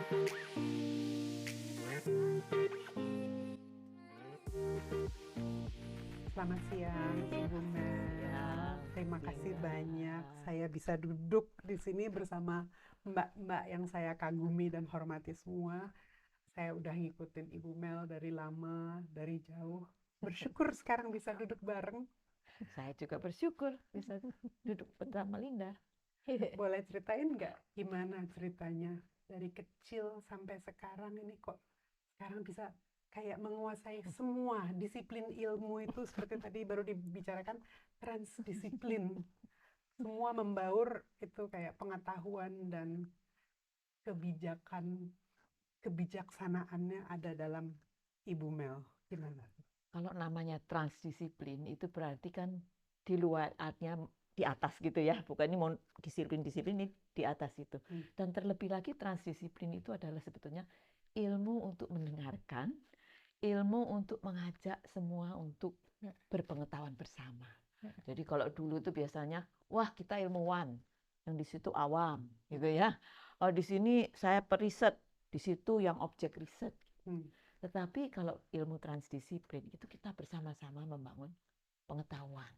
Selamat siang, Ibu Mel. Terima kasih banyak. Saya bisa duduk di sini bersama mbak-mbak yang saya kagumi dan hormati semua. Saya udah ngikutin Ibu Mel dari lama, dari jauh. Bersyukur sekarang bisa duduk bareng. Saya juga bersyukur bisa duduk bersama Linda. Boleh ceritain nggak gimana ceritanya dari kecil sampai sekarang ini kok sekarang bisa kayak menguasai semua disiplin ilmu itu seperti tadi baru dibicarakan transdisiplin. Semua membaur itu kayak pengetahuan dan kebijakan kebijaksanaannya ada dalam Ibu Mel. Gimana? Kalau namanya transdisiplin itu berarti kan di luar artinya di atas gitu ya, bukan ini mau disiplin-disiplin ini di atas itu. Hmm. Dan terlebih lagi transdisiplin itu adalah sebetulnya ilmu untuk mendengarkan, ilmu untuk mengajak semua untuk berpengetahuan bersama. Jadi kalau dulu itu biasanya, wah kita ilmuwan, yang di situ awam, gitu ya. Oh di sini saya periset, di situ yang objek riset. Hmm. Tetapi kalau ilmu transdisiplin itu kita bersama-sama membangun pengetahuan.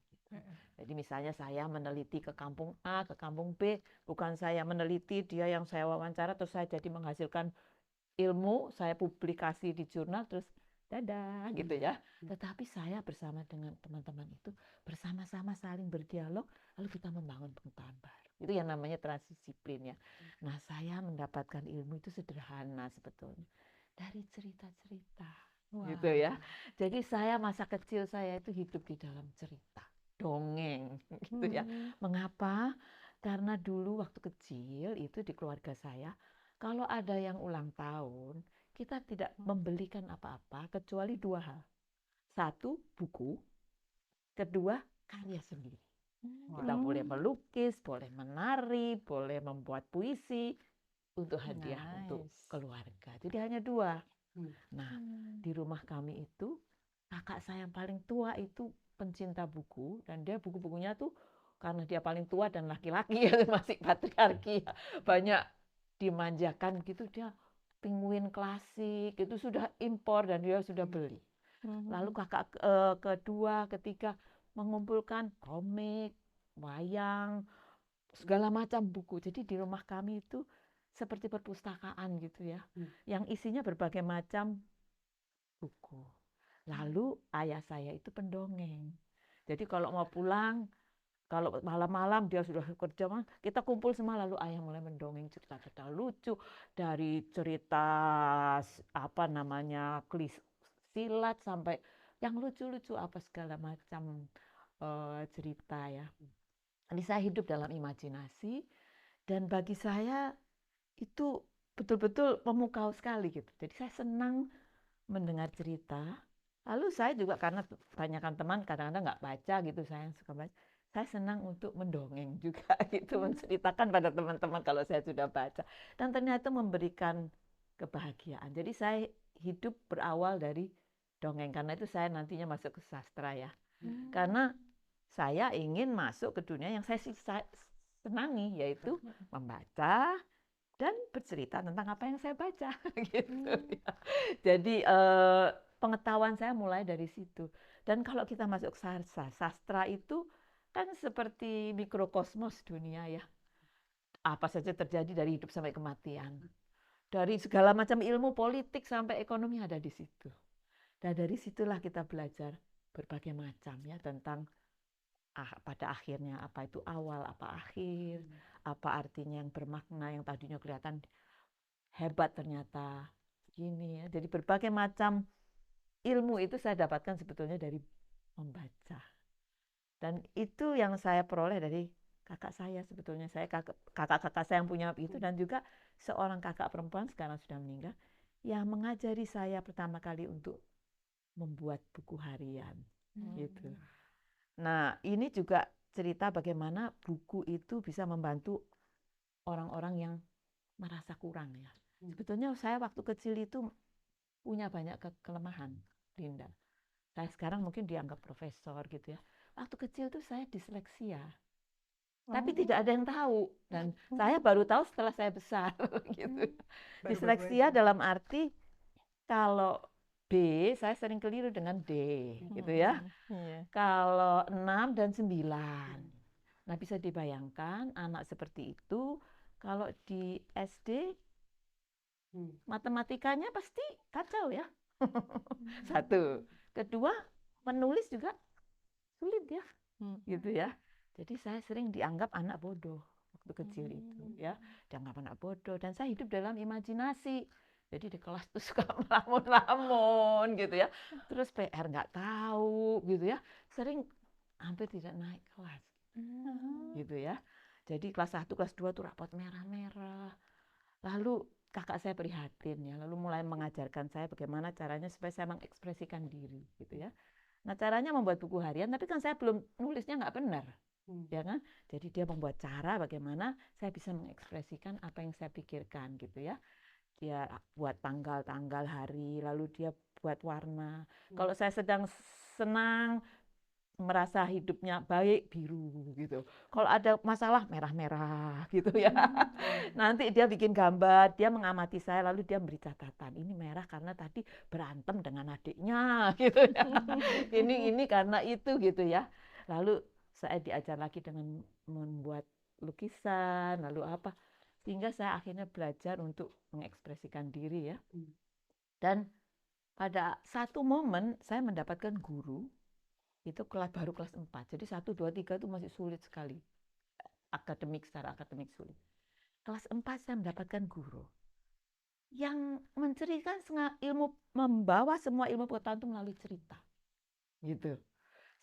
Jadi misalnya saya meneliti ke kampung A, ke kampung B, bukan saya meneliti dia yang saya wawancara, terus saya jadi menghasilkan ilmu, saya publikasi di jurnal, terus dadah gitu ya. Tetapi saya bersama dengan teman-teman itu bersama-sama saling berdialog, lalu kita membangun pengetahuan baru. Itu yang namanya transdisiplin ya. Nah saya mendapatkan ilmu itu sederhana sebetulnya dari cerita-cerita. Gitu ya. Jadi saya masa kecil saya itu hidup di dalam cerita, dongeng gitu ya. Mengapa? Karena dulu waktu kecil itu di keluarga saya kalau ada yang ulang tahun, kita tidak membelikan apa-apa kecuali dua hal. Satu, buku. Kedua, karya sendiri. Kita boleh melukis, boleh menari, boleh membuat puisi untuk hadiah untuk keluarga. Jadi hanya dua. Nah, di rumah kami itu kakak saya yang paling tua itu pencinta buku dan dia buku-bukunya tuh karena dia paling tua dan laki-laki ya masih patriarki ya, banyak dimanjakan gitu dia penguin klasik itu sudah impor dan dia sudah beli. Lalu kakak kedua, ketiga mengumpulkan komik, wayang, segala macam buku. Jadi di rumah kami itu seperti perpustakaan gitu ya, yang isinya berbagai macam buku. Lalu ayah saya itu pendongeng. Jadi kalau mau pulang, kalau malam-malam dia sudah kerja, kita kumpul semua lalu ayah mulai mendongeng cerita-cerita lucu dari cerita apa namanya silat sampai yang lucu-lucu apa segala macam cerita ya. Jadi saya hidup dalam imajinasi dan bagi saya itu betul-betul memukau sekali gitu. Jadi saya senang mendengar cerita. Lalu saya juga karena kebanyakan teman kadang-kadang nggak baca gitu, saya yang suka baca. Saya senang untuk mendongeng juga gitu, menceritakan pada teman-teman kalau saya sudah baca. Dan ternyata memberikan kebahagiaan. Jadi saya hidup berawal dari dongeng karena itu saya nantinya masuk ke sastra ya. Karena saya ingin masuk ke dunia yang saya senangi yaitu membaca dan bercerita tentang apa yang saya baca gitu ya. Jadi pengetahuan saya mulai dari situ. Dan kalau kita masuk sastra itu kan seperti mikrokosmos dunia ya. Apa saja terjadi dari hidup sampai kematian. Dari segala macam ilmu politik sampai ekonomi ada di situ. Dan dari situlah kita belajar berbagai macam ya tentang pada akhirnya apa itu awal, apa akhir, apa artinya yang bermakna yang tadinya kelihatan hebat ternyata gini ya. Jadi berbagai macam ilmu itu saya dapatkan sebetulnya dari membaca. Dan itu yang saya peroleh dari kakak saya sebetulnya. Saya kakak-kakak saya yang punya itu dan juga seorang kakak perempuan sekarang sudah meninggal yang mengajari saya pertama kali untuk membuat buku harian gitu. Nah, ini juga cerita bagaimana buku itu bisa membantu orang-orang yang merasa kurang ya. Sebetulnya saya waktu kecil itu punya banyak kelemahan, Linda. Saya sekarang mungkin dianggap profesor gitu ya. Waktu kecil tuh saya disleksia. tapi tidak ada yang tahu, dan saya baru tahu setelah saya besar gitu. Baru-baru Disleksia aja. dalam arti kalau B saya sering keliru dengan D gitu ya. Iya. Kalau 6 dan 9. Nah, bisa dibayangkan anak seperti itu kalau di SD matematikanya pasti kacau ya. Satu. Kedua, menulis juga sulit ya. Gitu ya. Jadi saya sering dianggap anak bodoh waktu kecil itu ya. Dianggap anak bodoh, dan saya hidup dalam imajinasi. Jadi di kelas tuh suka melamun-lamun gitu ya. Terus PR nggak tahu gitu ya. Sering hampir tidak naik kelas. Gitu ya. Jadi kelas 1, kelas 2 tuh rapot merah-merah. Lalu kakak saya prihatin ya, lalu mulai mengajarkan saya bagaimana caranya supaya saya mengekspresikan diri gitu ya. Nah, caranya membuat buku harian, tapi kan saya belum nulisnya nggak benar. Ya kan? Jadi dia membuat cara bagaimana saya bisa mengekspresikan apa yang saya pikirkan gitu ya. Dia buat tanggal-tanggal hari, lalu dia buat warna. Kalau saya sedang senang, merasa hidupnya baik, biru gitu. Kalau ada masalah, merah-merah gitu ya. Nanti dia bikin gambar, dia mengamati saya, lalu dia beri catatan. Ini merah karena tadi berantem dengan adiknya gitu ya. Ini karena itu gitu ya. Lalu saya diajar lagi dengan membuat lukisan, lalu apa. Sehingga saya akhirnya belajar untuk mengekspresikan diri ya. Dan pada satu momen saya mendapatkan guru, itu baru kelas 4. Jadi 1, 2, 3 itu masih sulit sekali. Secara akademik sulit. Kelas 4 saya mendapatkan guru yang menceritakan ilmu, membawa semua ilmu pengetahuan itu melalui cerita. Gitu.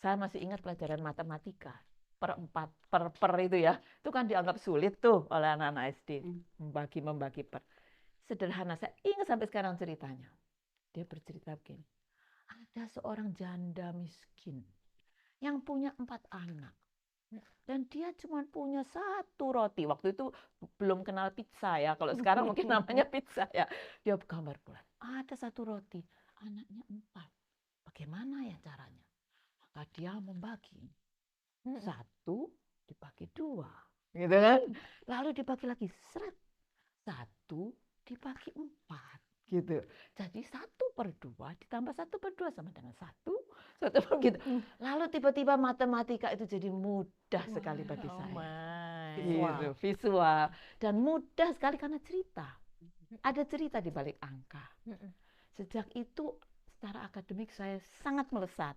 Saya masih ingat pelajaran matematika. Per 4, per itu ya. Itu kan dianggap sulit tuh oleh anak-anak SD. Membagi per. Sederhana, saya ingat sampai sekarang ceritanya. Dia bercerita begini. Ada seorang janda miskin yang punya 4 anak. Dan dia cuma punya 1 roti. Waktu itu belum kenal pizza ya. Kalau sekarang mungkin namanya pizza ya. Dia gambar bulan. Ada 1 roti. Anaknya 4. Bagaimana ya caranya? Maka dia membagi. 1 dibagi 2. Gitu kan? Lalu dibagi lagi. 1 dibagi 4. Gitu. Jadi 1/2 ditambah 1/2 sama dengan 1 gitu. Lalu tiba-tiba matematika itu jadi mudah sekali bagi saya. Visual. Dan mudah sekali karena cerita. Ada cerita di balik angka. Sejak itu secara akademik saya sangat melesat.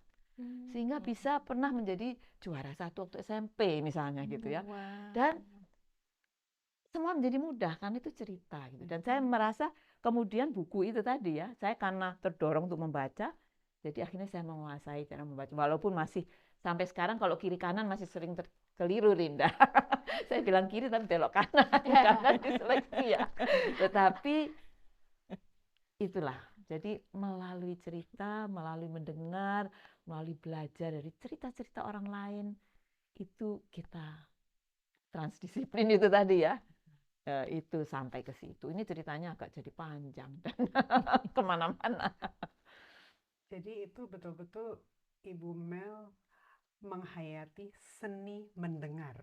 Sehingga bisa pernah menjadi juara 1 waktu SMP misalnya gitu ya. Dan semua menjadi mudah karena itu cerita gitu. Dan saya merasa kemudian buku itu tadi ya, saya karena terdorong untuk membaca, jadi akhirnya saya menguasai cara membaca. Walaupun masih sampai sekarang kalau kiri kanan masih sering keliru, Linda. Saya bilang kiri tapi belok kanan karena diseleksi ya. Tetapi itulah. Jadi melalui cerita, melalui mendengar, melalui belajar dari cerita-cerita orang lain, itu kita transdisiplin itu tadi ya. Itu sampai ke situ. Ini ceritanya agak jadi panjang dan kemana-mana. Jadi itu betul-betul Ibu Mel menghayati seni mendengar.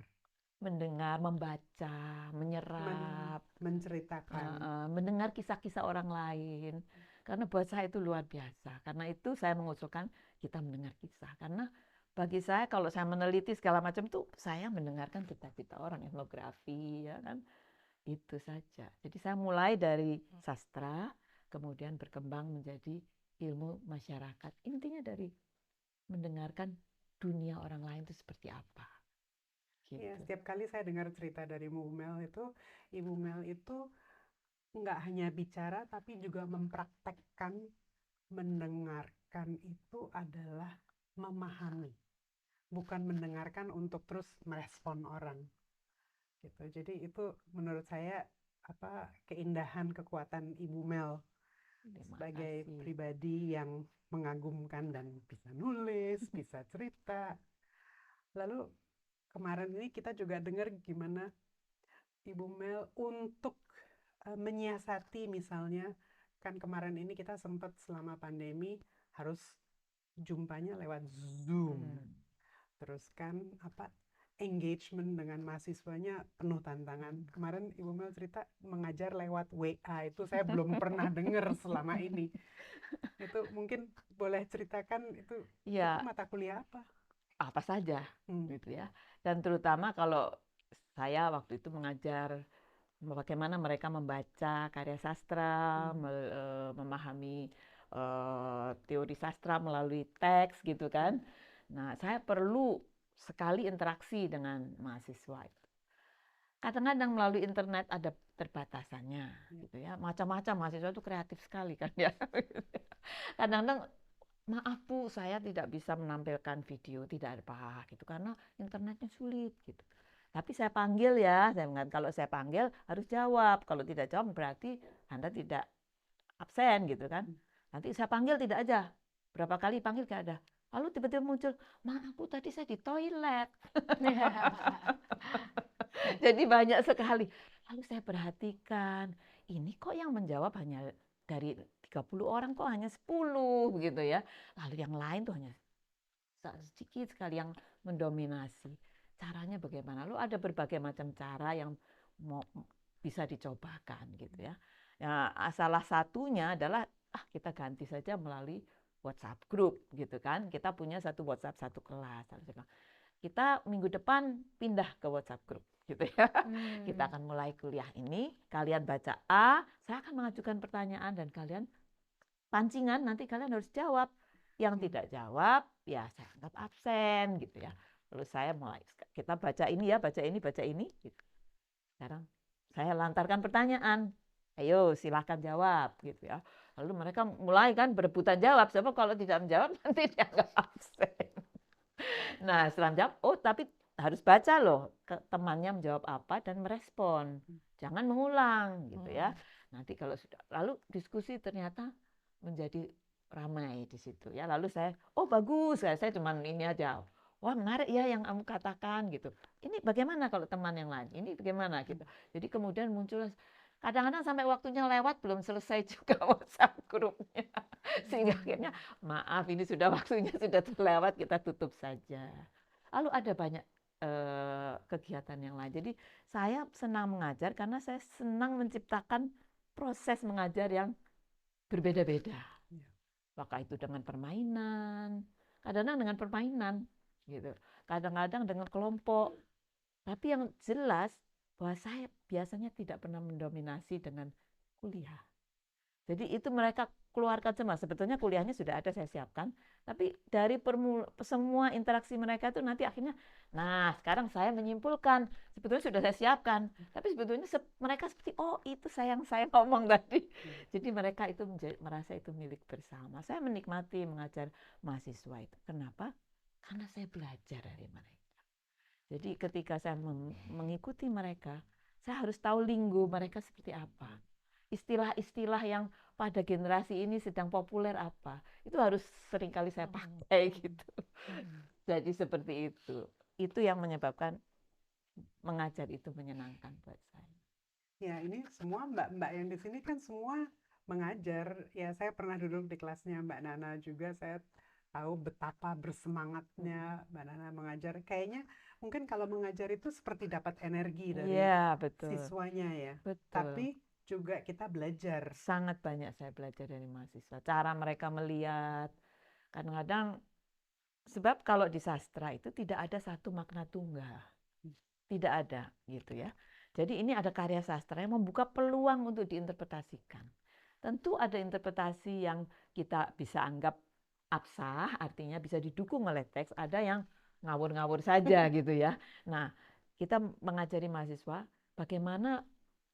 Mendengar, membaca, menyerap, menceritakan. Mendengar kisah-kisah orang lain. Karena buat saya itu luar biasa. Karena itu saya mengusulkan kita mendengar kisah. Karena bagi saya kalau saya meneliti segala macam tuh saya mendengarkan cerita-cerita orang, etnografi ya kan. Itu saja. Jadi saya mulai dari sastra, kemudian berkembang menjadi ilmu masyarakat. Intinya dari mendengarkan dunia orang lain itu seperti apa. Gitu. Ya, setiap kali saya dengar cerita dari Ibu Mel itu nggak hanya bicara, tapi juga mempraktekkan mendengarkan itu adalah memahami. Bukan mendengarkan untuk terus merespon orang. Gitu. Jadi itu menurut saya keindahan kekuatan Ibu Mel sebagai pribadi yang mengagumkan dan bisa nulis, bisa cerita. Lalu kemarin ini kita juga dengar gimana Ibu Mel untuk menyiasati misalnya, kan kemarin ini kita sempat selama pandemi harus jumpanya lewat Zoom. Terus kan engagement dengan mahasiswanya penuh tantangan. Kemarin Ibu Mel cerita mengajar lewat WA, itu saya belum pernah dengar selama ini. Itu mungkin boleh ceritakan itu Ya, mata kuliah apa? apa saja Hmm. gitu ya. Dan terutama kalau saya waktu itu mengajar bagaimana mereka membaca karya sastra, memahami teori sastra melalui teks gitu kan. Nah, saya perlu sekali interaksi dengan mahasiswa itu. Kadang-kadang melalui internet ada terbatasannya gitu ya. Macam-macam mahasiswa itu kreatif sekali kan ya. Kadang-kadang maaf Bu, saya tidak bisa menampilkan video, tidak apa gitu karena internetnya sulit gitu. Tapi saya panggil ya, saya mengatakan kalau saya panggil harus jawab. Kalau tidak jawab berarti Anda tidak absen gitu kan. Nanti saya panggil tidak aja. Berapa kali panggil gak ada. Lalu tiba-tiba muncul, maaf Bu tadi saya di toilet. Jadi banyak sekali. Lalu saya perhatikan, ini kok yang menjawab hanya dari 30 orang kok hanya 10 begitu ya. Lalu yang lain tuh hanya sedikit sekali yang mendominasi. Caranya bagaimana? Lalu ada berbagai macam cara yang bisa dicobakan gitu ya. Ya, salah satunya adalah kita ganti saja melalui WhatsApp group gitu kan. Kita punya satu WhatsApp satu kelas. Kita minggu depan pindah ke WhatsApp group gitu ya. Kita akan mulai kuliah ini, kalian baca A, saya akan mengajukan pertanyaan dan kalian pancingan nanti kalian harus jawab. Yang tidak jawab, ya saya anggap absen gitu ya. Lalu saya mulai, kita baca ini ya, baca ini. Gitu. Sekarang saya lantarkan pertanyaan, ayo silahkan jawab gitu ya. Lalu mereka mulai kan berebutan jawab, sebab kalau tidak menjawab nanti dianggap absen. Nah setelah menjawab, oh tapi harus baca loh temannya menjawab apa dan merespon. Jangan mengulang gitu ya. Nanti kalau sudah, lalu diskusi ternyata menjadi ramai di situ ya. Lalu saya, oh bagus, saya cuma ini aja. Wah menarik ya yang kamu katakan gitu. Ini bagaimana kalau teman yang lain? Ini bagaimana gitu. Jadi kemudian muncul kadang-kadang sampai waktunya lewat belum selesai juga WhatsApp grupnya. Sehingga akhirnya maaf ini sudah waktunya sudah terlewat, kita tutup saja. Lalu ada banyak kegiatan yang lain. Jadi saya senang mengajar karena saya senang menciptakan proses mengajar yang berbeda-beda. Apakah itu dengan permainan, kadang-kadang dengan permainan, gitu. Kadang-kadang dengan kelompok. Tapi yang jelas bahwa saya biasanya tidak pernah mendominasi dengan kuliah. Jadi itu mereka keluarkan semua. Sebetulnya kuliahnya sudah ada saya siapkan, tapi dari semua interaksi mereka itu nanti akhirnya, nah sekarang saya menyimpulkan sebetulnya sudah saya siapkan, tapi sebetulnya mereka seperti oh itu saya ngomong tadi. Jadi mereka itu merasa itu milik bersama. Saya menikmati mengajar mahasiswa itu. Kenapa? Karena saya belajar dari mereka. Jadi ketika saya mengikuti mereka, saya harus tahu linggo mereka seperti apa. Istilah-istilah yang pada generasi ini sedang populer apa. Itu harus seringkali saya pakai gitu. Jadi seperti itu. Itu yang menyebabkan mengajar itu menyenangkan buat saya. Ya, ini semua mbak-mbak yang di sini kan semua mengajar. Ya, saya pernah duduk di kelasnya Mbak Nana juga. Saya tahu betapa bersemangatnya Mbak Nana mengajar. Kayaknya mungkin kalau mengajar itu seperti dapat energi dari siswanya ya. Betul. Tapi juga kita belajar. Sangat banyak saya belajar dari mahasiswa. Cara mereka melihat. Kadang-kadang, sebab kalau di sastra itu tidak ada satu makna tunggal. Tidak ada gitu ya. Jadi ini ada karya sastra yang membuka peluang untuk diinterpretasikan. Tentu ada interpretasi yang kita bisa anggap absah, artinya bisa didukung oleh teks. Ada yang ngawur-ngawur saja gitu ya. Nah, kita mengajari mahasiswa bagaimana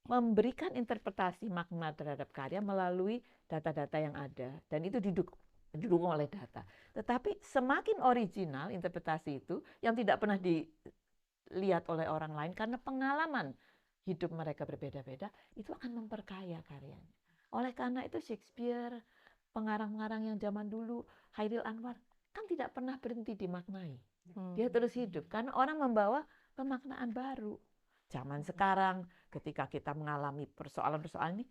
memberikan interpretasi makna terhadap karya melalui data-data yang ada. Dan itu didukung oleh data. Tetapi semakin original interpretasi itu yang tidak pernah dilihat oleh orang lain karena pengalaman hidup mereka berbeda-beda, itu akan memperkaya karyanya. Oleh karena itu Shakespeare, pengarang-pengarang yang zaman dulu, Chairil Anwar, kan tidak pernah berhenti dimaknai. Dia terus hidup karena orang membawa pemaknaan baru. Zaman sekarang ketika kita mengalami persoalan-persoalan ini,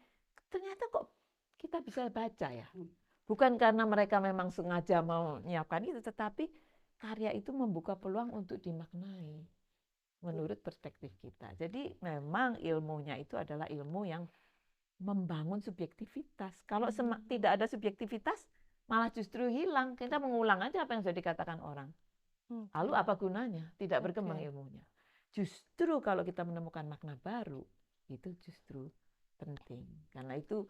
ternyata kok kita bisa baca ya. Bukan karena mereka memang sengaja mau menyiapkan itu, tetapi karya itu membuka peluang untuk dimaknai. menurut perspektif kita. Jadi memang ilmunya itu adalah ilmu yang membangun subjektivitas. Kalau tidak ada subjektivitas, malah justru hilang. Kita mengulang aja apa yang sudah dikatakan orang. Lalu apa gunanya? Tidak berkembang ilmunya. Justru kalau kita menemukan makna baru, itu justru penting. Karena itu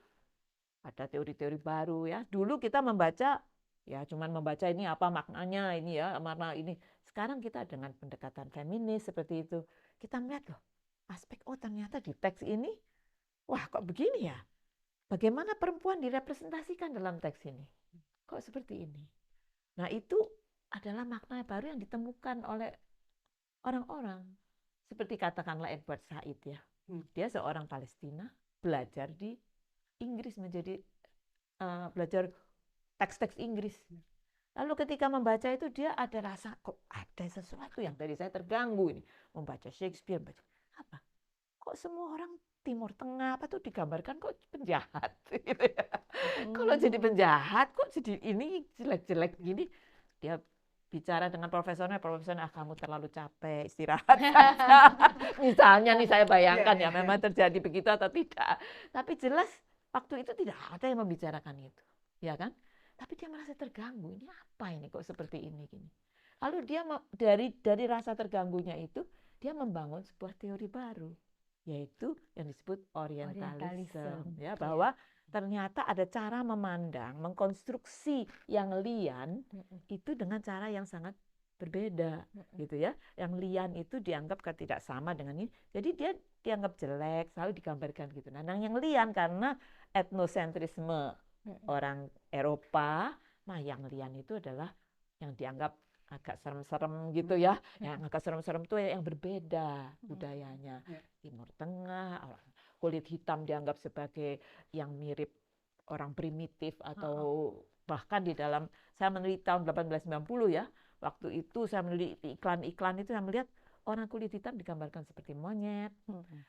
ada teori-teori baru ya. Dulu kita membaca, ya cuman membaca ini apa maknanya, ini ya, makna ini. Sekarang kita dengan pendekatan feminis seperti itu, kita melihat loh, aspek ternyata di teks ini, wah kok begini ya? Bagaimana perempuan direpresentasikan dalam teks ini? Kok seperti ini? Nah itu adalah makna baru yang ditemukan oleh orang-orang. Seperti katakanlah Edward Said ya. Dia seorang Palestina, belajar di Inggris, belajar teks-teks Inggris. Lalu ketika membaca itu dia ada rasa, kok ada sesuatu yang dari saya terganggu ini. Membaca Shakespeare, apa? Kok semua orang Timur Tengah apa tuh digambarkan kok penjahat gitu ya. Kalau jadi penjahat kok jadi ini jelek-jelek gini. Dia bicara dengan profesornya, kamu terlalu capek, istirahat saja. Misalnya nih saya bayangkan ya memang terjadi begitu atau tidak. Tapi jelas waktu itu tidak ada yang membicarakan itu, ya kan? Tapi dia merasa terganggu. Ini apa ini kok seperti ini gini. Lalu dia dari rasa terganggunya itu dia membangun sebuah teori baru, yaitu yang disebut orientalisme. Ya, bahwa ternyata ada cara memandang, mengkonstruksi yang lian itu dengan cara yang sangat berbeda, gitu ya. Yang lian itu dianggap tidak sama dengan ini. Jadi dia dianggap jelek, selalu digambarkan gitu. Nah, yang lian karena etnosentrisme orang Eropa, nah yang lian itu adalah yang dianggap agak serem-serem gitu ya. Yang agak serem-serem itu yang berbeda budayanya. Timur Tengah, kulit hitam dianggap sebagai yang mirip orang primitif atau bahkan di dalam, saya meneliti tahun 1890 ya, waktu itu saya meneliti iklan-iklan itu saya melihat orang kulit hitam digambarkan seperti monyet,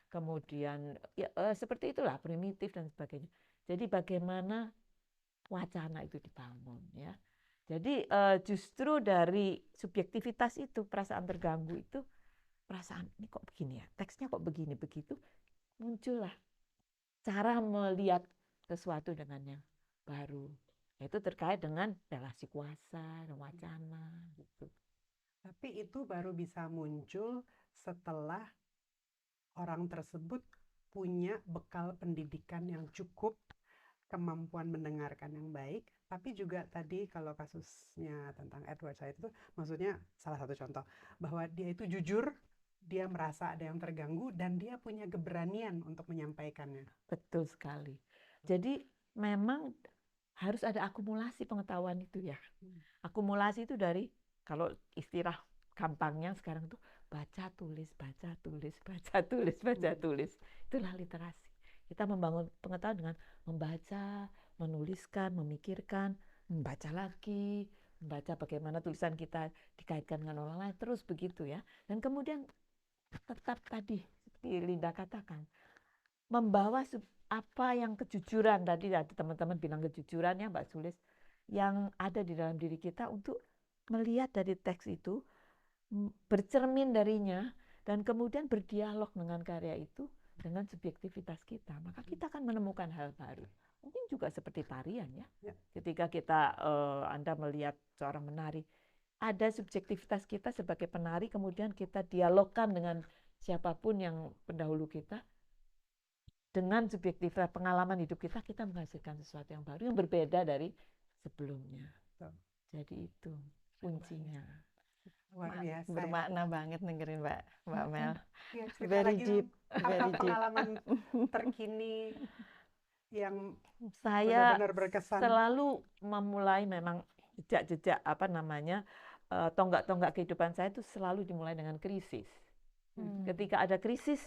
kemudian ya, seperti itulah primitif dan sebagainya. Jadi bagaimana wacana itu dibangun ya. Jadi justru dari subjektivitas itu, perasaan terganggu itu, perasaan ini kok begini ya, teksnya kok begini begitu, muncullah cara melihat sesuatu dengan yang baru. Itu terkait dengan relasi kuasa dan wacana gitu. Tapi itu baru bisa muncul setelah orang tersebut punya bekal pendidikan yang cukup, kemampuan mendengarkan yang baik, tapi juga tadi kalau kasusnya tentang Edward Said itu maksudnya salah satu contoh bahwa dia itu jujur, dia merasa ada yang terganggu dan dia punya keberanian untuk menyampaikannya. Betul sekali. Jadi memang harus ada akumulasi pengetahuan itu ya. Akumulasi itu dari, kalau istilah gampangnya sekarang tuh baca tulis, baca tulis, baca tulis, baca tulis. Itulah literasi. Kita membangun pengetahuan dengan membaca, menuliskan, memikirkan, membaca lagi, membaca bagaimana tulisan kita dikaitkan dengan orang lain, terus begitu ya. Dan kemudian tetap tadi seperti Linda katakan, membawa apa yang kejujuran, tadi ada teman-teman bilang kejujuran ya Mbak Sulis, yang ada di dalam diri kita untuk melihat dari teks itu, bercermin darinya, dan kemudian berdialog dengan karya itu dengan subjektivitas kita, maka kita akan menemukan hal baru. Mungkin juga seperti tarian ya. Ketika kita Anda melihat seorang menari, ada subjektivitas kita sebagai penari, kemudian kita dialogkan dengan siapapun yang pendahulu kita, dengan subjektivitas pengalaman hidup kita, kita menghasilkan sesuatu yang baru yang berbeda dari sebelumnya. Jadi itu kuncinya. Luar biasa. Bermakna banget dengerin Mbak Mel. Ya, Very deep. Apa pengalaman terkini yang saya benar-benar berkesan? Selalu memulai memang jejak-jejak tonggak-tonggak kehidupan saya itu selalu dimulai dengan krisis. Ketika ada krisis,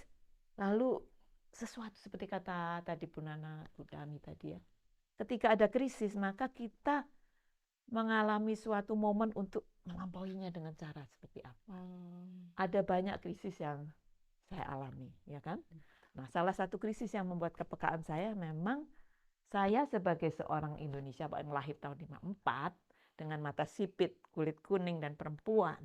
lalu sesuatu seperti kata tadi Bu Nana, Bu Dami tadi ya. Ketika ada krisis, maka kita mengalami suatu momen untuk melampauinya dengan cara seperti apa. Ada banyak krisis yang saya alami, ya kan? Nah, salah satu krisis yang membuat kepekaan saya memang saya sebagai seorang Indonesia yang lahir tahun 54 dengan mata sipit, kulit kuning dan perempuan,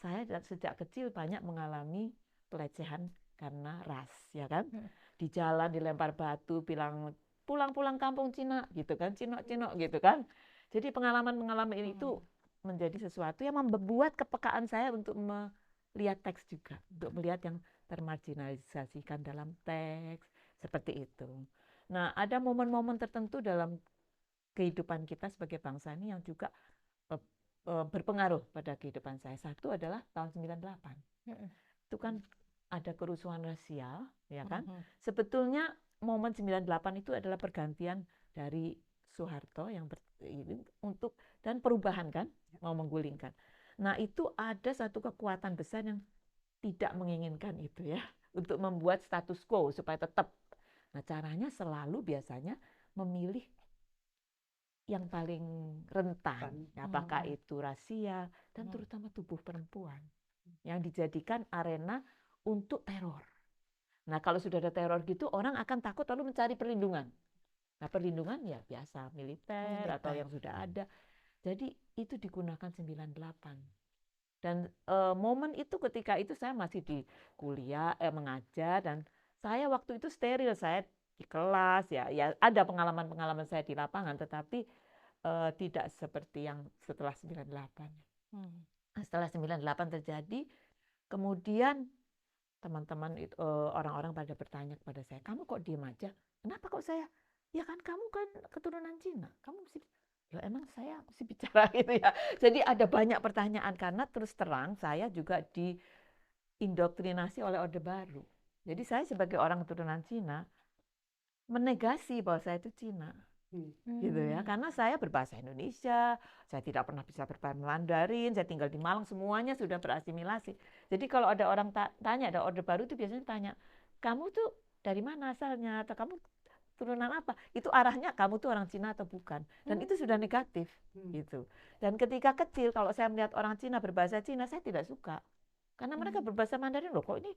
saya sejak kecil banyak mengalami pelecehan karena ras, ya kan? Di jalan dilempar batu, bilang pulang-pulang kampung Cina, gitu kan? Cino-cino, gitu kan? Jadi pengalaman-pengalaman ini itu menjadi sesuatu yang membuat kepekaan saya untuk melihat teks juga, untuk melihat yang termarginalisasikan dalam teks, seperti itu. Nah, ada momen-momen tertentu dalam kehidupan kita sebagai bangsa ini yang juga berpengaruh pada kehidupan saya. Satu adalah tahun 98. Itu kan ada kerusuhan rasial, ya kan? Sebetulnya momen 98 itu adalah pergantian dari Soeharto yang untuk dan perubahan kan, mau menggulingkan. Nah, itu ada satu kekuatan besar yang tidak menginginkan itu ya, untuk membuat status quo supaya tetap. Nah, caranya selalu biasanya memilih yang paling rentan, apakah itu rasial dan terutama tubuh perempuan yang dijadikan arena untuk teror. Nah, kalau sudah ada teror gitu, orang akan takut lalu mencari perlindungan. Nah, perlindungan ya biasa militer atau yang sudah ada. Jadi itu digunakan 98. Dan momen itu ketika itu saya masih di kuliah, mengajar, dan saya waktu itu steril, saya di kelas, ya ada pengalaman-pengalaman saya di lapangan, tetapi tidak seperti yang setelah 98. Setelah 98 terjadi, kemudian teman-teman orang-orang pada bertanya kepada saya, kamu kok diem aja? Kenapa kok saya? Ya kan kamu kan keturunan Cina, kamu mesti, loh emang saya mesti bicara gitu ya. Jadi ada banyak pertanyaan karena terus terang saya juga diindoktrinasi oleh Orde Baru. Jadi saya sebagai orang keturunan Cina menegasi bahwa saya itu Cina. Gitu ya, karena saya berbahasa Indonesia, saya tidak pernah bisa berbahasa Mandarin, saya tinggal di Malang, semuanya sudah berasimilasi. Jadi kalau ada orang tanya, ada Orde Baru itu biasanya tanya, kamu tuh dari mana asalnya, atau kamu turunan apa? Itu arahnya kamu tuh orang Cina atau bukan. Dan itu sudah negatif gitu. Dan ketika kecil kalau saya melihat orang Cina berbahasa Cina, saya tidak suka. Karena mereka berbahasa Mandarin, loh kok ini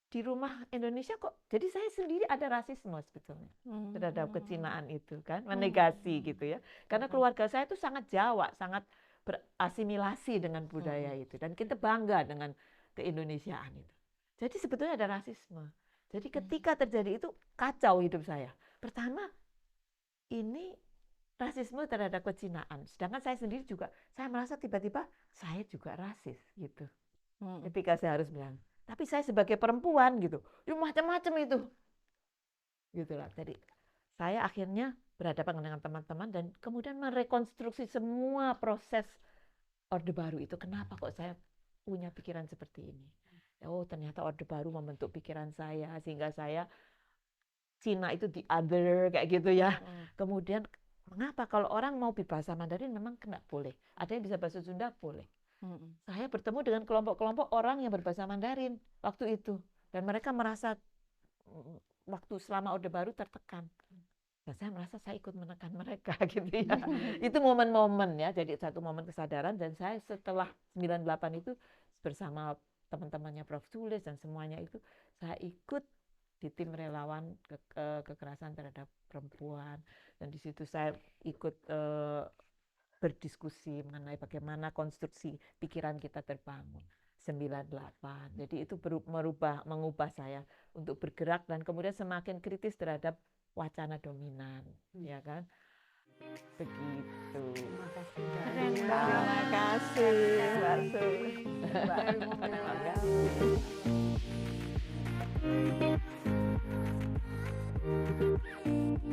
di rumah Indonesia kok, jadi saya sendiri ada rasisme sebetulnya terhadap kecinaan itu kan, menegasi gitu ya, karena keluarga saya itu sangat Jawa, sangat berasimilasi dengan budaya itu, dan kita bangga dengan keindonesiaan itu. Jadi sebetulnya ada rasisme. Jadi ketika terjadi itu kacau hidup saya. Pertama, ini rasisme terhadap kecinaan, sedangkan saya sendiri juga, saya merasa tiba-tiba saya juga rasis gitu. Ketika saya harus bilang, tapi saya sebagai perempuan gitu, ya macam-macam itu, gitulah. Jadi saya akhirnya berhadapan dengan teman-teman dan kemudian merekonstruksi semua proses Orde Baru itu. Kenapa kok saya punya pikiran seperti ini? Oh ternyata Orde Baru membentuk pikiran saya sehingga saya Cina itu the other kayak gitu ya. Kemudian mengapa kalau orang mau berbahasa Mandarin memang kena boleh, ada yang bisa bahasa Sunda boleh. Saya bertemu dengan kelompok-kelompok orang yang berbahasa Mandarin waktu itu. Dan mereka merasa waktu selama Orde Baru tertekan. Dan saya merasa saya ikut menekan mereka gitu ya. Itu momen-momen ya, jadi satu momen kesadaran. Dan saya setelah 98 itu bersama teman-temannya Prof. Sulis dan semuanya itu, saya ikut di tim relawan kekerasan terhadap perempuan. Dan di situ saya ikut berdiskusi mengenai bagaimana konstruksi pikiran kita terbangun 98. Jadi itu mengubah saya untuk bergerak dan kemudian semakin kritis terhadap wacana dominan, ya kan? Begitu. Terima kasih. Terima kasih, Mbak Su. Terima kasih.